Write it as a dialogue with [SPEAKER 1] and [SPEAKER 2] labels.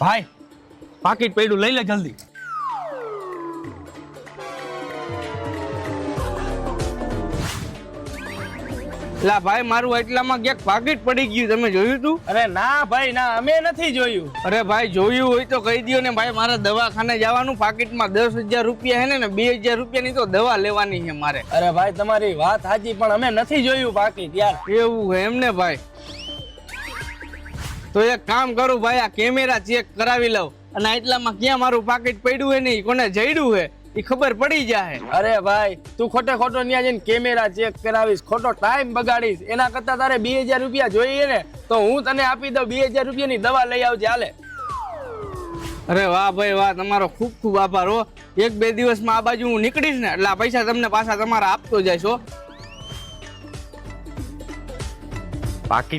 [SPEAKER 1] ભાઈ પાકીટ પડ્યું લઈ લે જલ્દી.
[SPEAKER 2] લા ભાઈ મારું એટલામાં ક્યાંક પાકીટ પડી ગયું, તમે જોયું તું?
[SPEAKER 1] અરે ના ભાઈ ના, અમે નથી જોયું.
[SPEAKER 2] અરે ભાઈ જોયું હોય તો કહી દો ને ભાઈ, મારે દવાખાને જવાનું, પાકીટમાં 10,000 રૂપિયા હે ને 2,000 રૂપિયાની તો દવા લેવાની છે મારે.
[SPEAKER 1] અરે ભાઈ તમારી વાત સાચી, પણ અમે નથી જોયું પાકીટ યાર.
[SPEAKER 2] એવું હે એમને ભાઈ? તો એક કામ કરું ભાઈ, આ કેમેરા ચેક કરાવી લઉં અને એટલામાં ક્યાં મારું પાકીટ પડ્યું હે ને કોને જઈડું હે એ ખબર પડી જાય.
[SPEAKER 1] અરે ભાઈ તું ખોટે ખોટો ત્યાં જઈને કેમેરા ચેક કરાવીશ, ખોટો ટાઈમ બગાડીશ. એના કરતા તારે 2,000 રૂપિયા જોઈએ ને તો હું તને આપી દઉં. 2,000 રૂપિયાની દવા લઈ આવજે હાલે.
[SPEAKER 2] અરે વાહ ભાઈ વાહ, તમારો ખૂબ ખૂબ આભાર હો. 1-2 દિવસમાં આ બાજુ હું નીકળીશ ને એટલે આ પૈસા તમને પાછા તમારા આપતો જઈશ હો.
[SPEAKER 1] પાકીટ